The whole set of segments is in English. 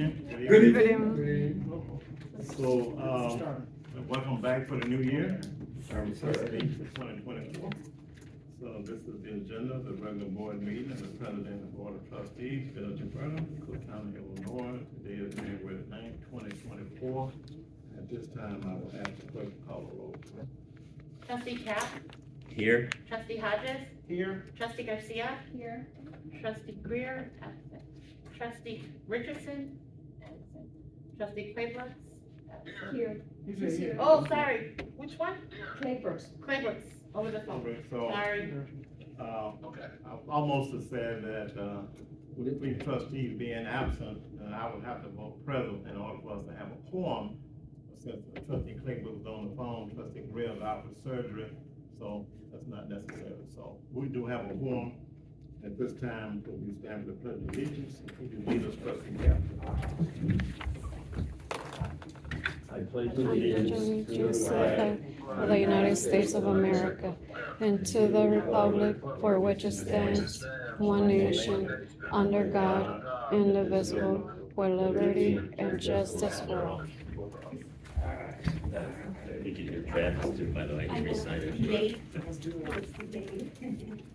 evening. Good evening. So, welcome back for the new year, November 16th, 2024. So this is the agenda, the regular board meeting, and the president of the board of trustees, Village of Burnham, Cook County, Illinois. Today is January 9th, 2024. At this time, I will ask the clerk to call the roll. Trustee Cap? Here. Trustee Hodges? Here. Trustee Garcia? Here. Trustee Greer? Absent. Trustee Richardson? Absent. Trustee Claybrook? Here. He's here. Oh, sorry, which one? Claybrook's. Claybrook, over the phone. Okay, so, Sorry. I almost have said that, with we trustees being absent, I would have to vote present in order for us to have a quorum. Since trustee Claybrook was on the phone, trustee Greer is out for surgery, so that's not necessary. So we do have a quorum. At this time, we stand for the pledge of allegiance. Would you lead us, trustee Cap? I pledge allegiance to the flag of the United States of America and to the republic for which it stands, one nation, under God, indivisible, with liberty and justice for all. You get your Travis too, by the way, he resigned it.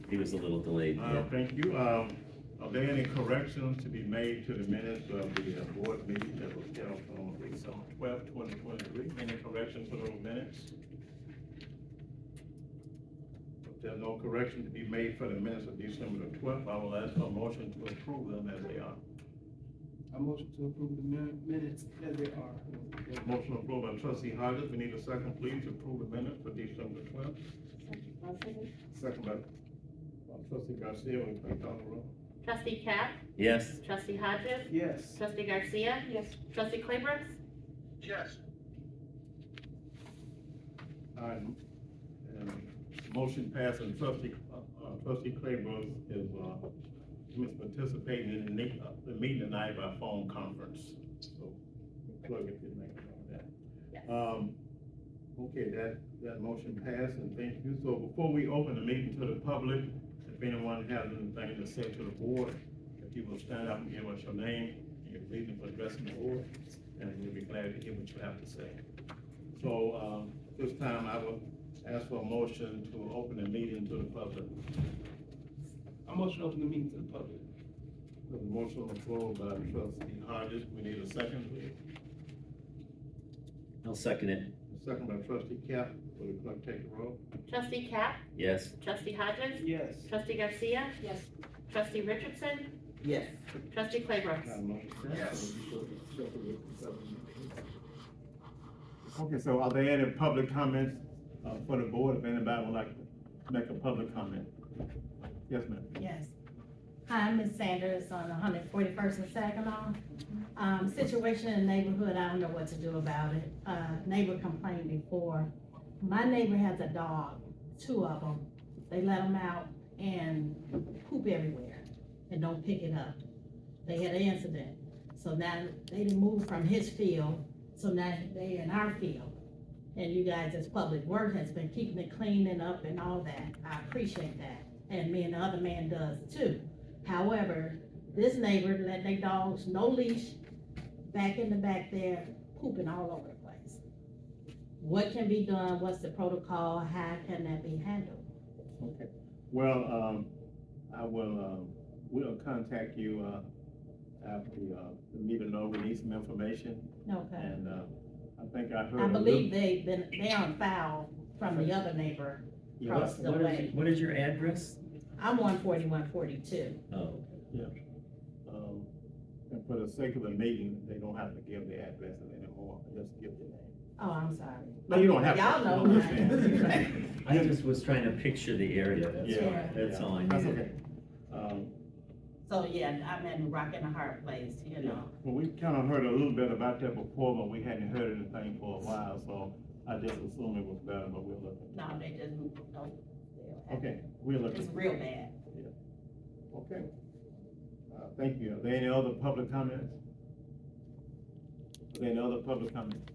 He was a little delayed. Thank you. Are there any corrections to be made to the minutes of the board meeting that was held on December 12th, 2023? Any corrections to those minutes? If there's no correction to be made for the minutes of December the 12th, I will ask for a motion to approve them as they are. I motion to approve the minutes as they are. Motion approved by trustee Hodges. We need a second, please, to approve the minutes for December the 12th. Second by trustee Garcia. Will you please call the roll? Trustee Cap? Yes. Trustee Hodges? Yes. Trustee Garcia? Yes. Trustee Claybrook? Yes. Motion passed, and trustee Claybrook is participating in the meeting tonight by phone conference. So, the clerk, if you make that. Yes. Okay, that motion passed, and thank you. So before we open the meeting to the public, if anyone has anything to say to the board, if you will stand up and give us your name and your reason for addressing the board, and we'll be glad to hear what you have to say. So, this time I will ask for a motion to open the meeting to the public. I motion to open the meeting to the public. There's a motion on the floor by trustee Hodges. We need a second, please. I'll second it. A second by trustee Cap. Will the clerk take the roll? Trustee Cap? Yes. Trustee Hodges? Yes. Trustee Garcia? Yes. Trustee Richardson? Yes. Trustee Claybrook? Okay, so are there any public comments for the board? If anybody would like to make a public comment? Yes, ma'am. Yes. Hi, I'm Ms. Sanders on 141st and Saginaw. Situation in the neighborhood, I don't know what to do about it. Neighbor complained before. My neighbor has a dog, 2 of them. They let them out and poop everywhere and don't pick it up. They had an incident. So now they done moved from his field, so now they in our field. And you guys as public work has been keeping it clean and up and all that. I appreciate that. And me and the other man does too. However, this neighbor let their dogs, no leash, back in the back there, pooping all over the place. What can be done? What's the protocol? How can that be handled? Okay. Well, I will, we'll contact you, after the meeting, we need some information. Okay. And, I think I heard. I believe they're on file from the other neighbor across the way. What is your address? I'm 14142. Oh, Yeah. And for the sake of the meeting, they don't have to give the addresses anymore, just give the name. Oh, I'm sorry. No, you don't have to. Y'all know No, who I am. I just was trying to picture the area, that's all, Yeah. that's all I That's needed. okay. So, yeah, I'm in a rock and a hard place, you know. Well, we kind of heard a little bit about that before, but we hadn't heard anything for a while, so I just assumed it was better, but we'll look. No, they just, no. Okay, we'll look. It's real bad. Okay. Thank you. Are there any other public comments? Are there any other public comments?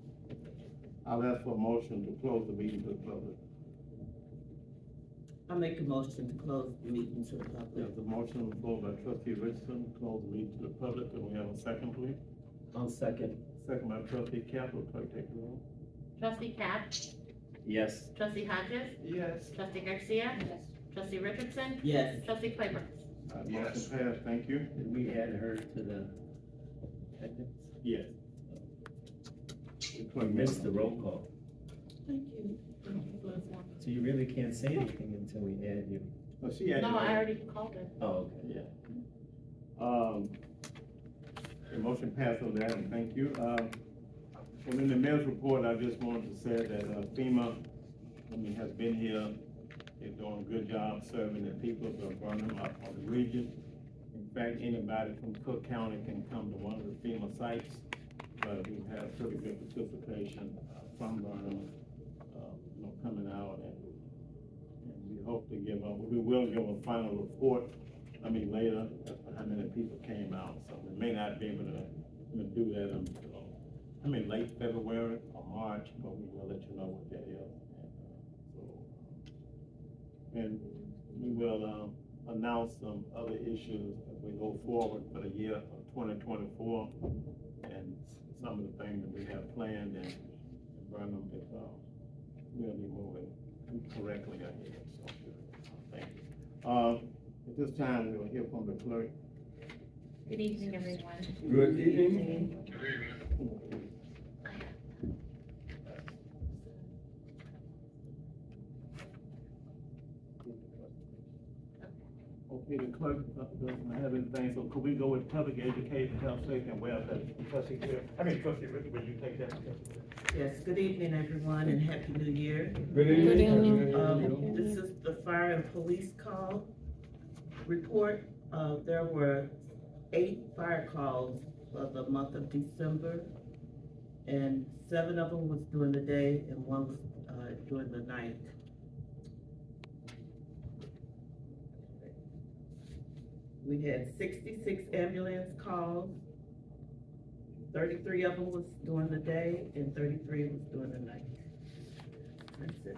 I'll ask for a motion to close the meeting to the public. I make a motion to close the meeting to the public. There's a motion on the floor by trustee Richardson, close the meeting to the public. Can we have a second, please? I'll second. Second by trustee Capital, clerk take the roll. Trustee Cap, Yes. trustee Hodges, Yes. trustee Garcia, Yes. trustee Richardson, Yes. trustee Claybrook. Motion passed, thank you. Did we add her to the appendix? Yes. We missed the roll call, Thank you. so you really can't say anything until we add you. Oh, she had. No, I already called it. Oh, okay. Yeah. The motion passed on that, and thank you. Well, in the mayor's report, I just wanted to say that FEMA, has been here. They're doing a good job serving the people of Burnham, of the region. In fact, anybody from Cook County can come to one of the FEMA sites. We've had pretty good participation from Burnham, coming out, and we hope to we will give a final report, later, as to how many people came out. So we may not be able to do that until, late February or March, but we will let you know what that is. And we will announce some other issues as we go forward for the year of 2024, and some of the things that we have planned, and Burnham is, will be moving correctly ahead. So, thank you. At this time, we will hear from the clerk. Good evening, everyone. Good evening. Okay, the clerk doesn't have anything, so could we go with public education, health, safety, and welfare? Trustee Richard, will you take that? Yes, good evening, everyone, and Happy New Year. Good evening. This is the fire and police call report. There were 8 fire calls for the month of December, and 7 of them was during the day and 1 was during the night. We had 66 ambulance calls. 33 of them was during the day and 33 was during the night. That's it.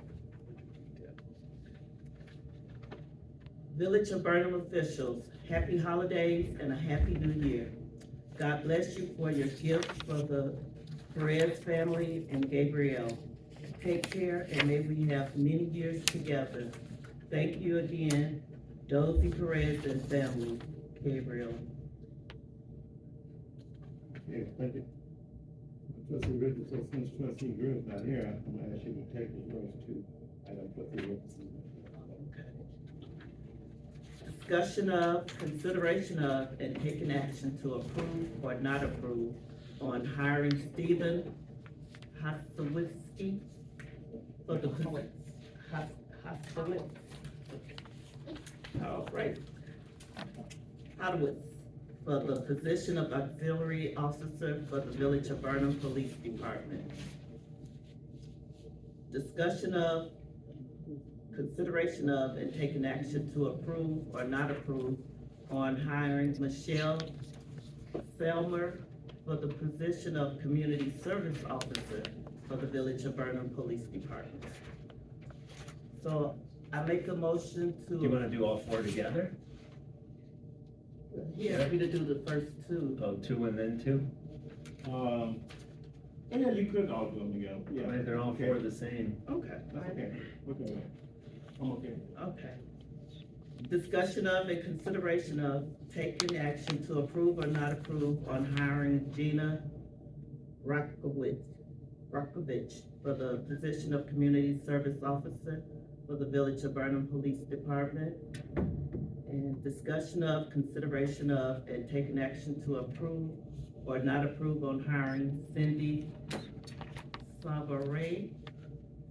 Village of Burnham officials, happy holidays and a happy new year. God bless you for your gifts for the Perez family and Gabrielle. Take care and may we have many years together. Thank you again, Dozy Perez and family, Gabriel. Okay, thank you. Trustee Richard, so since trustee Grill's not here, I'm gonna ask you to take the first 2 items, trustee Richardson. Discussion of, consideration of, and taking action to approve or not approve on hiring Stephen Hotkiewsicz for the Hotkiewsicz. All right. Hotkiewsicz for the position of auxiliary officer for the Village of Burnham Police Department. Discussion of, consideration of, and taking action to approve or not approve on hiring Michelle Celmer for the position of community service officer for the Village of Burnham Police Department. So I make a motion to. Do you wanna do all 4 together? Yeah, happy to do the first 2. Oh, 2 and then 2? Yeah, you could all do them together, yeah. Right, they're all 4 the same. Okay. That's okay, okay, I'm okay. Okay. Discussion of and consideration of taking action to approve or not approve on hiring Gina Brajkovich for the position of community service officer for the Village of Burnham Police Department. And discussion of, consideration of, and taking action to approve or not approve on hiring Cindy Savare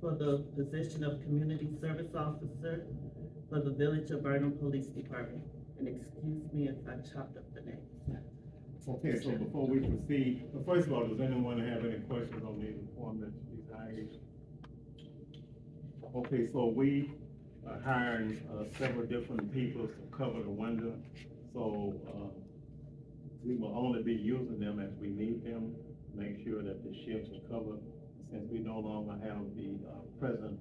for the position of community service officer for the Village of Burnham Police Department. And excuse me if I chopped up the name. Okay, so before we proceed, first of all, does anyone have any questions on these appointments, these hires? Okay, so we are hiring several different people to cover the window. So we will only be using them as we need them, make sure that the shifts are covered. Since we no longer have the present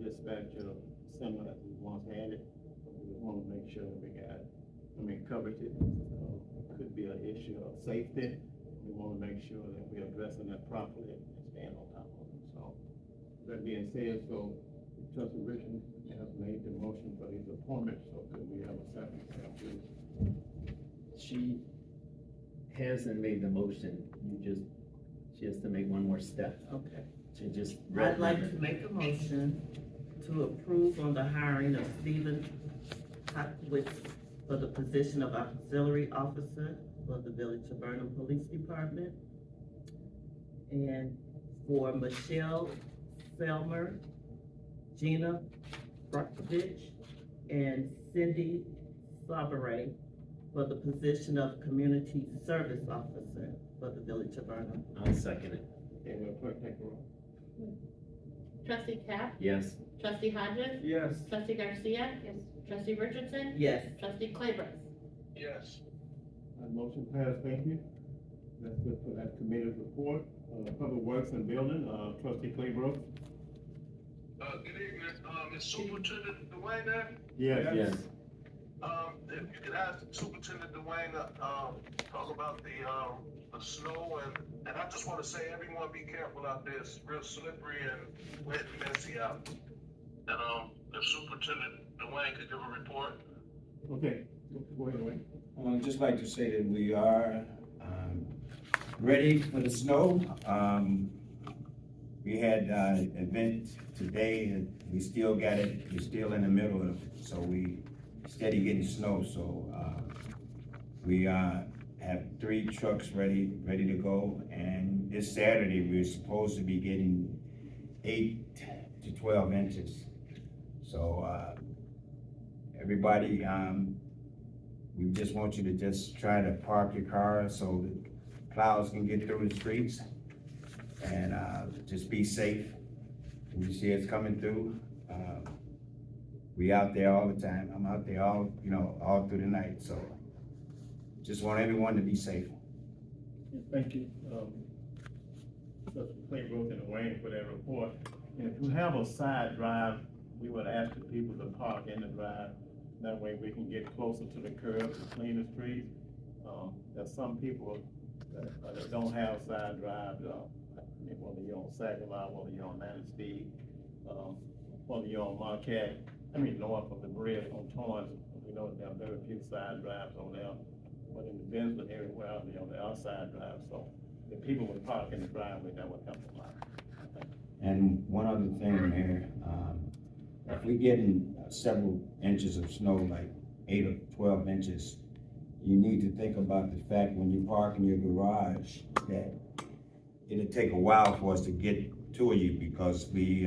dispatcher Celmer that we once had it, we want to make sure that we got, coverage. It could be an issue of safety. We want to make sure that we're addressing that properly and staying on top of it. So, that being said, so Trustee Richard has made the motion for these appointments, so could we have a second? She hasn't made the motion, she has to make one more step. Okay. She just. I'd like to make a motion to approve on the hiring of Stephen Hotkiewicz for the position of auxiliary officer for the Village of Burnham Police Department. And for Michelle Celmer, Gina Brajkovich, and Cindy Sabare for the position of community service officer for the Village of Burnham. I'll second it. Okay, will clerk take the roll? Trustee Cap? Yes. Trustee Hodges? Yes. Trustee Garcia? Yes. Trustee Richardson? Yes. Trustee CLERK'S? Yes. Motion passed, thank you. That's it for that committee's report. Public Works and Building, Trustee Claybrook? Good evening, is Superintendent Dwayne there? Yes. Yes. If you could ask Superintendent Dwayne, talk about the snow and I just wanna say, everyone be careful out there, it's real slippery and wet and messy out. And, if Superintendent Dwayne could give a report. Okay, go ahead, Wayne. I'd just like to say that we are ready for the snow. We had an event today and we still got it, we're still in the middle of it, so we steady getting snow, so we have 3 trucks ready to go, and this Saturday we're supposed to be getting 8 to 12 inches. So everybody, we just want you to just try to park your car so the plows can get through the streets, and just be safe. When you see it's coming through, we out there all the time. I'm out there all through the night, so just want everyone to be safe. Thank you, Trustee Claybrook and Wayne for that report. And if you have a side drive, we would ask the people to park in the drive. That way we can get closer to the curb to clean the streets. There's some people that don't have side drives, whether you're on Saginaw, whether you're on 90 speed, whether you're on Marquette, north of the bridge on Torrance. We know there are very few side drives on there, but in the Benson area, well, there are side drives, so the people would park in the driveway, that would help a lot. And one other thing, Mayor, if we get in several inches of snow, like 8 or 12 inches, you need to think about the fact when you park in your garage that it'll take a while for us to get to you, because we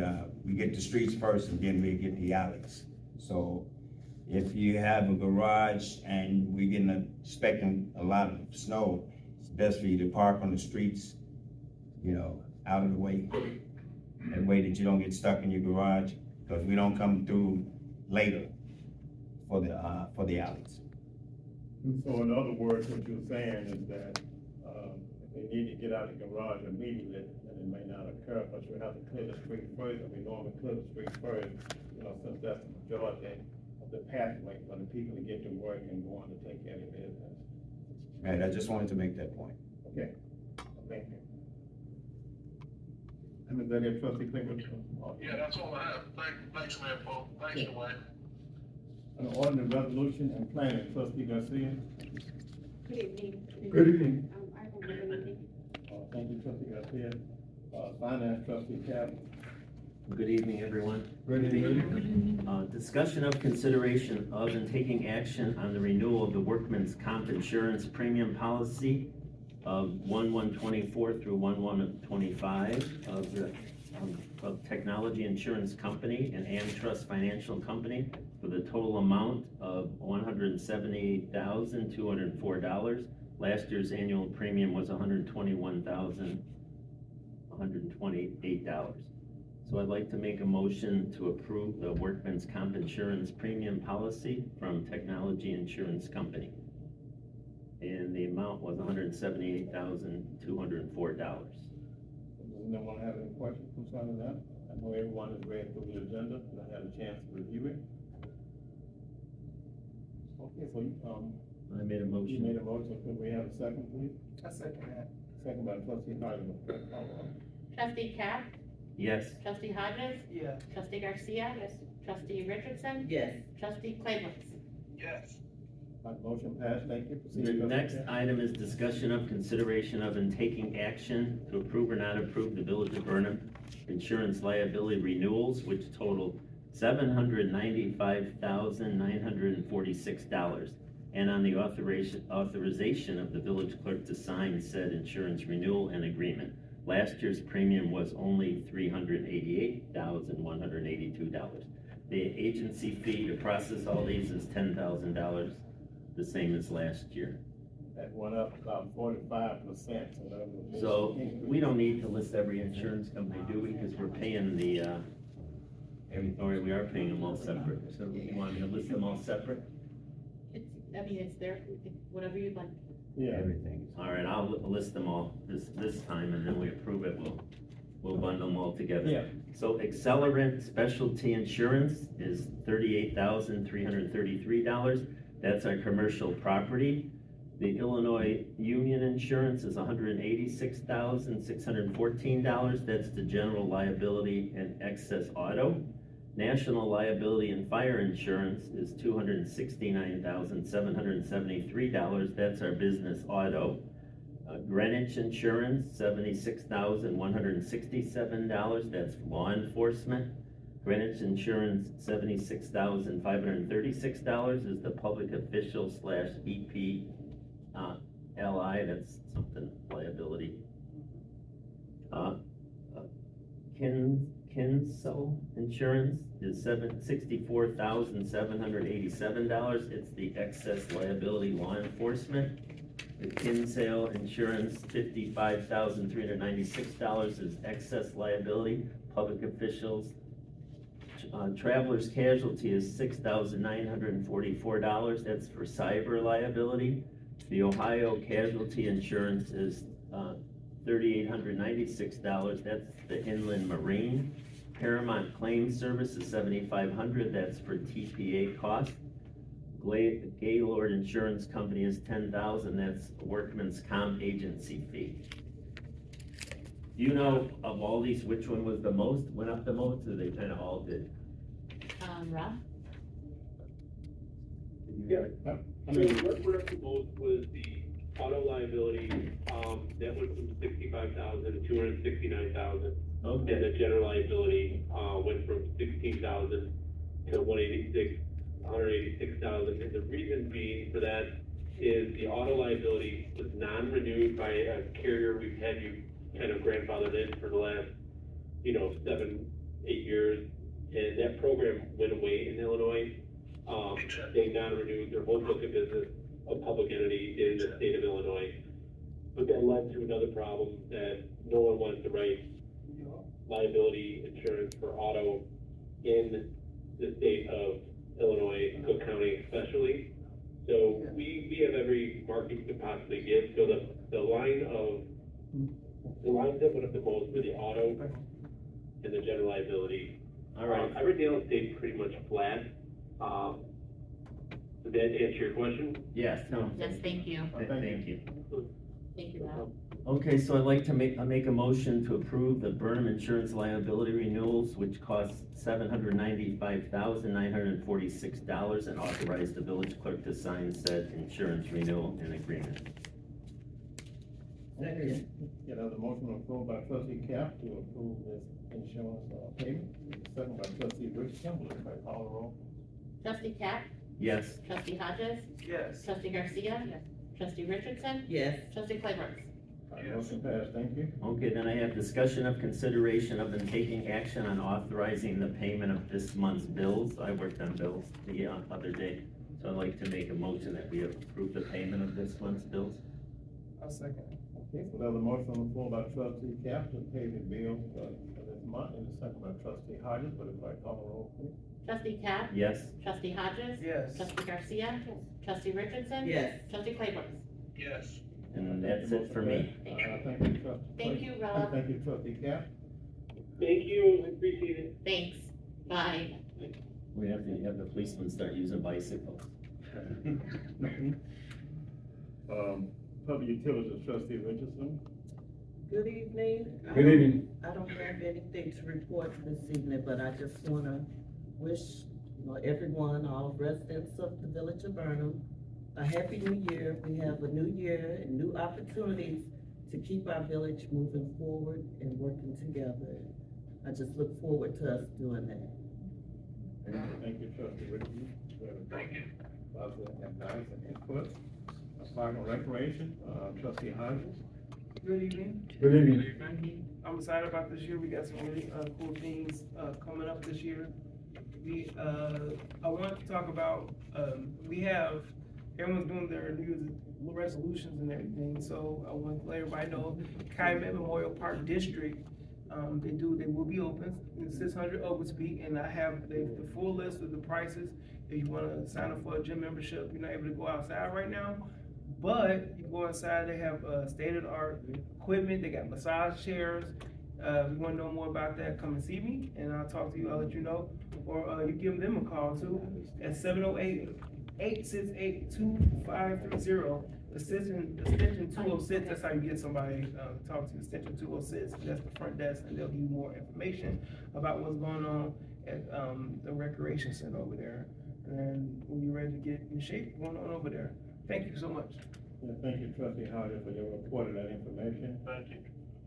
get the streets first and then we get the alleys. So if you have a garage and we're expecting a lot of snow, it's best for you to park on the streets, out of the way. That way that you don't get stuck in your garage, because we don't come through later for the alleys. And so in other words, what you're saying is that, if they need to get out of the garage immediately, then it may not occur, but you have to clear the street first, and we normally clear the street first, since that's the majority of the pathway for the people to get to work and go on to take care of their business. Right, I just wanted to make that point. Okay, thank you. And is that it, Trustee Claybrook? Yeah, that's all I have. Thanks, Mayor Paul. Thanks, Dwayne. An ordinance resolution and planning, Trustee Garcia. Good evening. Good evening. I don't have anything. Thank you, Trustee Garcia. Finance, Trustee Cap. Good evening, everyone. Good evening. Discussion of consideration of and taking action on the renewal of the workman's comp insurance premium policy of 1/1/24 through 1/1/25 of Technology Insurance Company and AmTrust Financial Company for the total amount of $178,204. Last year's annual premium was $121,128. So I'd like to make a motion to approve the workman's comp insurance premium policy from Technology Insurance Company. And the amount was $178,204. Does anyone have any questions concerning that? I know everyone has read through the agenda, and I had a chance to review it. Okay, so, I made a you motion. made a motion, could we have a second, please? I second that. second by trustee Harden. Trustee Cap, Yes. trustee Hodges, Yes. trustee Garcia. Yes. Trustee Richardson, Yes. trustee Claybrook. Yes. Motion passed, thank you. Proceed, The trustee next Cap. item is discussion of consideration of and taking action to approve or not approve the Village of Burnham insurance liability renewals, which total $795,946, and on the authorization of the village clerk to sign said insurance renewal and agreement. Last year's premium was only $388,182. The agency fee to process all these is $10,000, the same as last year. That went up about 45%. So we don't need to list every insurance company, do we? Because we're paying the, or we are paying them all separate. So you want me to list them all separate? It's there, whatever you'd like. Yeah, Everything. All right, I'll list them all this time, and then we approve it, we'll bundle them all together. yeah. So Accelerant Specialty Insurance is $38,333. That's our commercial property. The Illinois Union Insurance is $186,614. That's the general liability and excess auto. National Liability and Fire Insurance is $269,773. That's our business auto. Greenwich Insurance, $76,167. That's law enforcement. Greenwich Insurance, $76,536 is the public official / EP, LI, that's something liability. Kinsel Insurance is $64,787. It's the excess liability law enforcement. The Kinsale Insurance, $55,396 is excess liability, public officials. Traveler's Casualty is $6,944. That's for cyber liability. The Ohio Casualty Insurance is $3,896. That's the inland marine. Paramount Claim Service is $7,500. That's for TPA cost. Gaylord Insurance Company is $10,000. That's workman's comp agency fee. Do you know of all these, which one was the most, went up the most, or they kind of all did? Rob? Yeah. I So mean, what went up the most was the auto liability, that went from 65,000 to 269,000. And Okay, the general liability, went from 16,000 to 186,000. And the reason being for that is the auto liability was non-renewed by a carrier we've had you kind of grandfathered in for the last, 7, 8 years. And that program went away in Illinois. They non-renewed their whole book of business, a public entity in the state of Illinois. But that led to another problem that no one wants to write liability insurance for auto in the state of Illinois, Cook County especially. So we have every market you could possibly get. So the lines that went up the most were the auto and the general liability. all right. Everything else stayed pretty much flat. Did that answer your question? Yes, no, Yes, thank you. thank you. Thank you, Rob. Okay, so I'd like to make a motion to approve the Burnham insurance liability renewals, which cost $795,946, and authorize the village clerk to sign said insurance renewal and agreement. Second. Get another motion on the floor by trustee Cap to approve this insurance payment. Second by trustee Richardson. Will everybody call the roll? Trustee Cap, Yes. trustee Hodges, Yes. trustee Garcia. Yes. Trustee Richardson, Yes. trustee Claybrook. Motion passed, thank you. Okay, then I have discussion of consideration of and taking action on authorizing the payment of this month's bills. I worked on bills the other day, so I'd like to make a motion that we approve the payment of this month's bills. I'll second. Okay, so there's a motion on the floor by trustee Cap to pay the bill for this month, and a second by trustee Hodges. Will everybody call the roll, please? Trustee Cap, Yes. trustee Hodges, Yes. trustee Garcia. Trustee Richardson. Yes. Trustee Claybrook. Yes. And that's it for me. Thank you, trustee. Thank you, Rob. Thank you, trustee Cap. Thank you, I appreciate it. Thanks. Bye. We have to have the policemen start using bicycles. Public utilities, trustee Richardson. Good evening. Good evening. I don't have anything to report this evening, but I just wanna wish, everyone, all residents of the village of Burnham, a happy new year. We have a new year and new opportunities to keep our village moving forward and working together. I just look forward to us doing that. Thank you, trustee Ricky. Thank you. Positive advice and input. Park and Recreation, trustee Hodges. Good evening. Good evening. I'm excited about this year. We got some really cool things coming up this year. I want to talk about, everyone's doing their New Year's resolutions and everything, so I want to let everybody know, Calumet Memorial Park District, they will be open, it's 600 open speak, and I have the full list of the prices. If you want to sign up for a gym membership, you're not able to go outside right now, but you go inside, they have state-of-the-art equipment, they got massage chairs. If you want to know more about that, come and see me, and I'll talk to you, I'll let you know. Or you give them a call too, at 708-868-2530. Extension 206, that's how you get somebody to talk to, extension 206, that's the front desk, and they'll give you more information about what's going on at the recreation center over there. And when you're ready to get in shape, going on over there. Thank you so much. Yeah, thank you, trustee Hodges, for your report of that information. Thank you.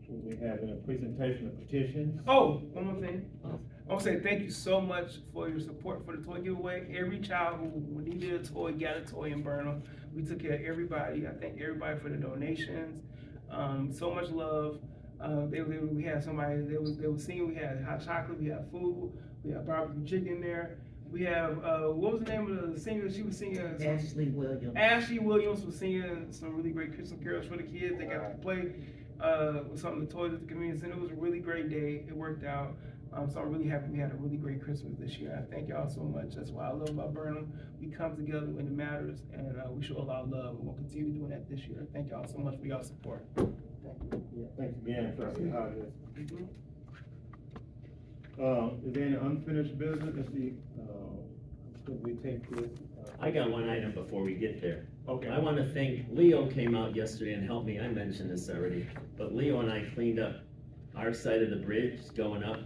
We have a presentation of petitions. Oh, one more thing. I want to say thank you so much for your support for the toy giveaway. Every child who needed a toy got a toy in Burnham. We took care of everybody. I thank everybody for the donations. So much love. We had somebody, they were singing, we had hot chocolate, we had food, we had barbecue chicken there. We have, what was the name of the singer? She was singing. Ashley Williams. Ashley Williams was singing some really great Christmas carols for the kids. They got to play with some of the toys at the community center. It was a really great day. It worked out. So I'm really happy we had a really great Christmas this year. I thank y'all so much. That's why I love about Burnham. We come together when it matters, and we show a lot of love. We'll continue doing that this year. Thank y'all so much for y'all support. Thank you. Yeah, thanks again, trustee Hodges. Is there any unfinished business? Let's see, could we take this? I got one item before we get there. Okay. I want to thank, Leo came out yesterday and helped me, I mentioned this already, but Leo and I cleaned up our side of the bridge going up,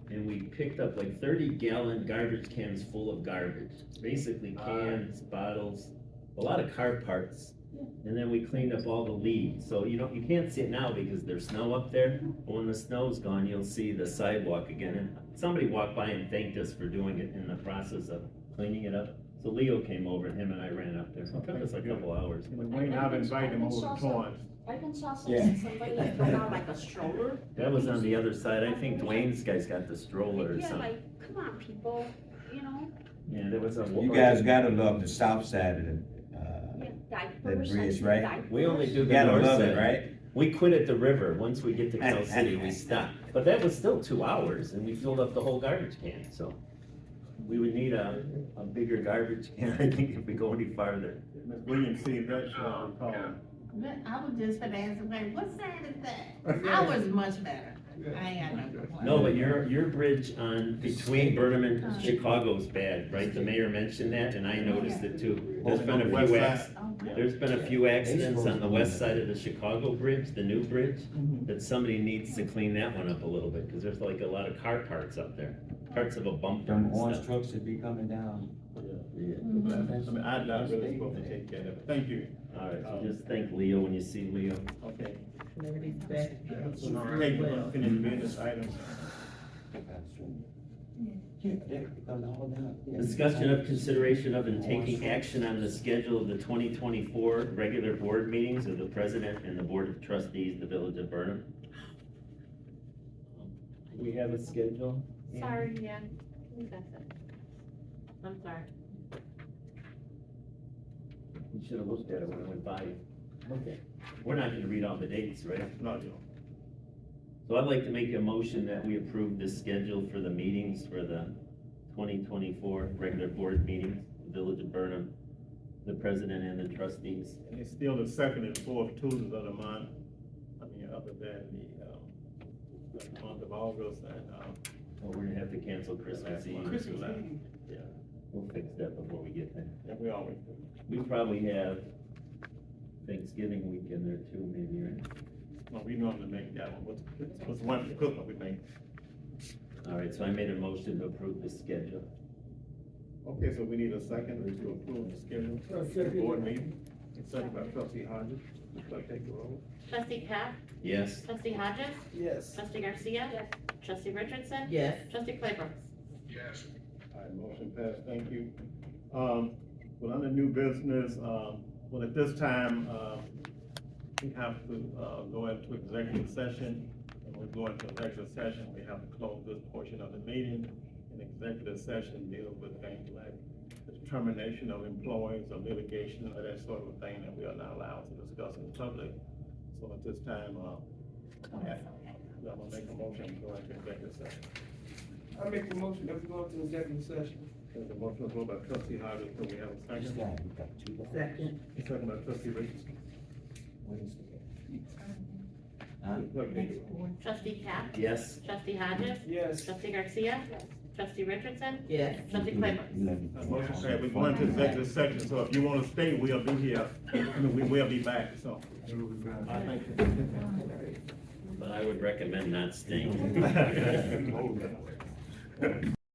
and we picked up like 30-gallon garbage cans full of garbage. Basically cans, bottles, a lot of car parts, and then we cleaned up all the leaves. So, you can't see it now because there's snow up there, but when the snow's gone, you'll see the sidewalk again. And somebody walked by and thanked us for doing it in the process of cleaning it up. So Leo came over, and him and I ran up there, so it took us a couple hours. Wayne, I've invited him over to Torrance. I can saw Yeah. somebody bring out like a stroller. That was on the other side. I think Dwayne's guy's got the stroller or Yeah, something. like, come on, people, Yeah, there was a. You guys gotta love the south side of diapers. that bridge, right? We only do You the gotta north love side. it, right? We quit at the river. Once we get to Cal City, we stop. But that was still 2 hours, and we filled up the whole garbage can, so. We would need a bigger garbage can, I think, if we go any farther. Ms. Williams, see that, call. I was just gonna ask, what side is that? Ours is much better. I ain't got no complaints. No, but your bridge on, between Burnham and Chicago's bad, right? The mayor mentioned that, and I noticed it too. There's been a West few side. there's been a few accidents on the west side of the Chicago bridge, the new bridge, that somebody needs to clean that one up a little bit, because there's like a lot of car parts up there. Parts of a bumper Them and orange stuff. trucks should be coming down. Yeah. I'm not really supposed to take care of it. Thank you. All right, so just thank Leo when you see Leo. Okay. Everybody's back. So we'll take the unfinished business items. Discussion of consideration of and taking action on the schedule of the 2024 regular board meetings of the president and the board of trustees, the village of Burnham. We have a schedule. Sorry, yeah, that's it. I'm sorry. We should have looked at it when it went by. Okay. We're not gonna read all the dates, right? No, you So I'd like to make a motion that we approve the schedule for the meetings for the 2024 regular board meetings, the village of Burnham, the president and the trustees. And it's still the second and fourth Tuesdays of the month. I mean, other than the month of August and, Well, we're gonna have to cancel Christmas Eve. Christmas Eve. Yeah, we'll fix that before we get there. and we always do. We probably have Thanksgiving weekend there too, maybe, right? Well, we normally make that one, what's one for Christmas we make? All right, so I made a motion to approve the schedule. Okay, so we need a second to approve the schedule for the board meeting. A second by trustee Hodges. Clerk, take the roll. Trustee Cap, Yes. trustee Hodges, Yes. trustee Garcia, trustee Richardson, Yes. trustee Claybrook. Yes. All right, motion passed, thank you. Well, under new business, well, at this time, we have to, go into executive session. And we're going to executive session, we have to close this portion of the meeting. An executive session deals with things like the determination of employees or litigation or that sort of thing that we are not allowed to discuss in public. So at this time, I'm gonna make a motion to go into executive session. I make the motion that we go into executive session. There's a motion to go by trustee Hodges, do we have a second? Second. A second by trustee Richardson. Clerk, take the roll. Trustee Cap, Yes. trustee Hodges, Yes. trustee Garcia, trustee Richardson, Yes. trustee Claybrook. Motion carried, we're going to executive session, so if you wanna stay, we'll be here, we will be back, so. I think. But I would recommend not staying.